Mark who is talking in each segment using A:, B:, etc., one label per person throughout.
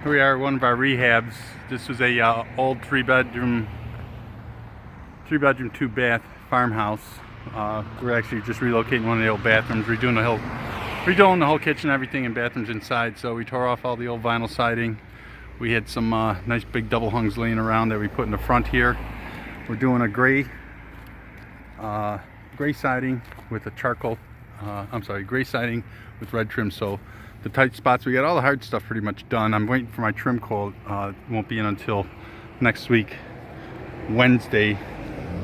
A: Here we are at one of our rehabs. This was a old three bedroom, 2-bath farmhouse. We're actually just relocating one of the old bathrooms, redoing the whole kitchen, everything, and bathrooms inside. So we tore off all the old vinyl siding. We had some nice big double hungs laying around that we put in the front here. We're doing a gray siding with a gray siding with red trim. So the tight spots, we got all the hard stuff pretty much done. I'm waiting for my trim coat. It won't be in until next week, Wednesday,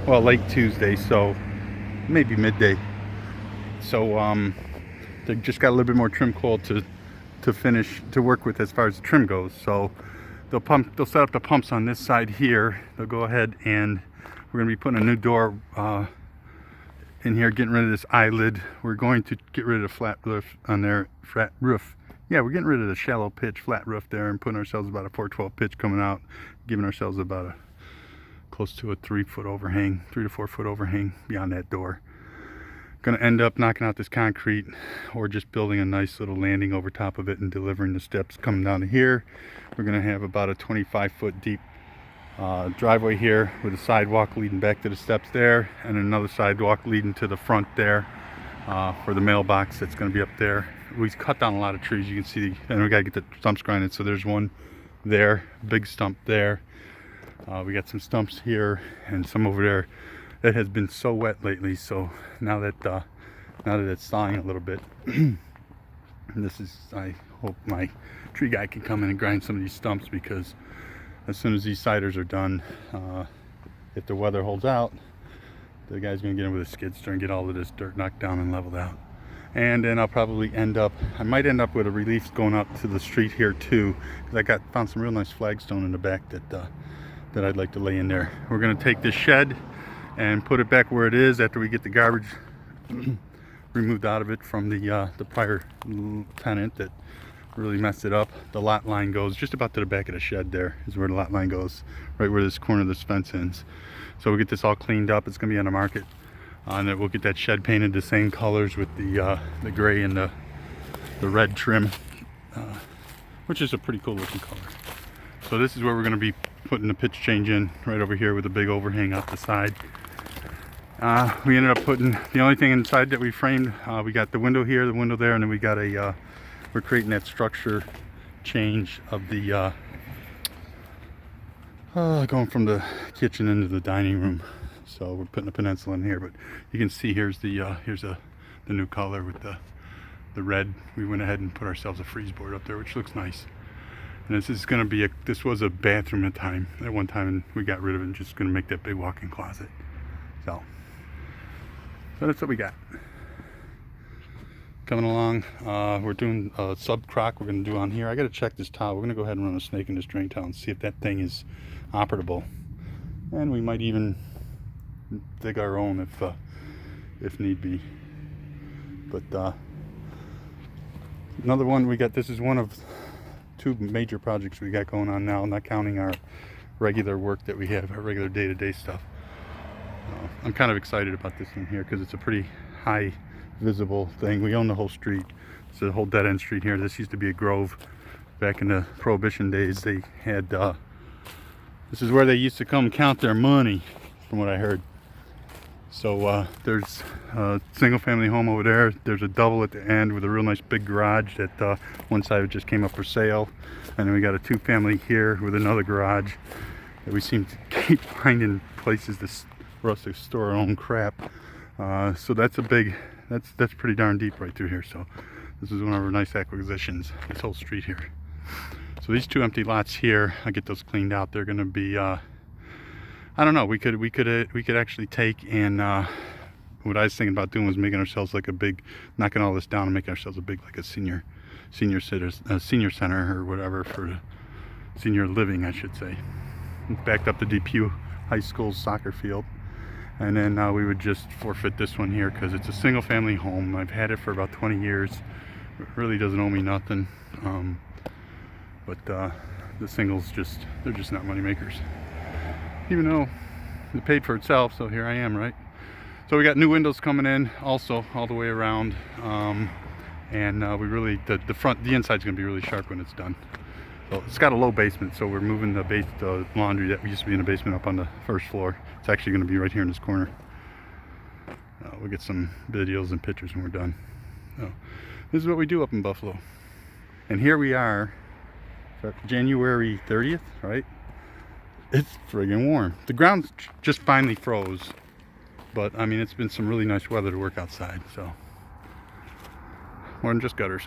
A: well, late Tuesday, so maybe midday. So they just got a little bit more trim coat to finish to work with as far as the trim goes. So they'll set up the pumps on this side here. They'll go ahead and we're going to be putting a new door in here, getting rid of this eyelid. We're going to get rid of the flat roof on there. Flat roof. Yeah, we're getting rid of the shallow pitch flat roof there and putting ourselves about a 412 pitch coming out, giving ourselves about a close to a 3 to 4 foot overhang beyond that door. Going to end up knocking out this concrete or just building a nice little landing over top of it and delivering the steps coming down to here. We're going to have about a 25-foot deep driveway here with a sidewalk leading back to the steps there, and another sidewalk leading to the front there for the mailbox that's going to be up there. We cut down a lot of trees, you can see, and we got to get the stumps grinded. So there's one there, big stump there. We got some stumps here and some over there. That has been so wet lately, so now that it's thawing a little bit, I hope my tree guy can come in and grind some of these stumps, because as soon as these siders are done, if the weather holds out, the guy's gonna get in with a skid steer and get all of this dirt knocked down and leveled out. And then I'll probably I might end up with a relief going up to the street here too, because I found some real nice flagstone in the back that I'd like to lay in there. We're gonna take this shed and put it back where it is after we get the garbage removed out of it from the prior tenant that really messed it up. The lot line goes just about to the back of the shed. There is where the lot line goes, right where this corner of this fence ends. So we'll get this all cleaned up. It's gonna be on the market, and then we'll get that shed painted the same colors with the gray and the red trim, which is a pretty cool looking color. So this is where we're gonna be putting the pitch change in, right over here with a big overhang out the side. We ended up putting the only thing inside that we framed. We got the window here, the window there, and then we got we're creating that structure change of the going from the kitchen into the dining room. So we're putting a peninsula in here, but you can see here's the new color with the red. We went ahead and put ourselves a freeze board up there, which looks nice. And this is going to be this was a bathroom at one time, and we got rid of it and just going to make that big walk-in closet. So that's what we got coming along. We're doing a sub crock we're going to do on here. I got to check this tile. We're going to go ahead and run a snake in this drain tile and see if that thing is operable, and we might even dig our own if need be. But another one we got. This is one of 2 major projects we got going on now, not counting our regular work that we have, our regular day-to-day stuff. I'm kind of excited about this one here because it's a pretty high visible thing. We own the whole street. It's a whole dead-end street here. This used to be a grove. Back in the Prohibition days, they had this is where they used to come count their money, from what I heard. So there's a single family home over there. There's a double at the end with a real nice big garage that one side of it just came up for sale. And then we got a 2-family here with another garage that we seem to keep finding places for us to store our own crap. So that's pretty darn deep right through here. So this is one of our nice acquisitions, this whole street here. So these 2 empty lots here, I get those cleaned out. They're going to be I don't know, we could actually take and what I was thinking about doing was making ourselves like knocking all this down and making ourselves like a senior center or whatever, for senior living, I should say. Backed up the DPU High School's soccer field, and then we would just forfeit this one here because it's a single family home. I've had it for about 20 years. It really doesn't owe me nothing, but the singles they're just not money makers, even though it paid for itself. So here I am, right? So we got new windows coming in also all the way around, and we really the inside's gonna be really sharp when it's done. So it's got a low basement, so we're moving the laundry that used to be in the basement up on the first floor. It's actually going to be right here in this corner. We'll get some videos and pictures when we're done. So this is what we do up in Buffalo. And here we are, January 30th, right? It's friggin' warm. The ground just finally froze, but I mean, it's been some really nice weather to work outside, so more than just gutters.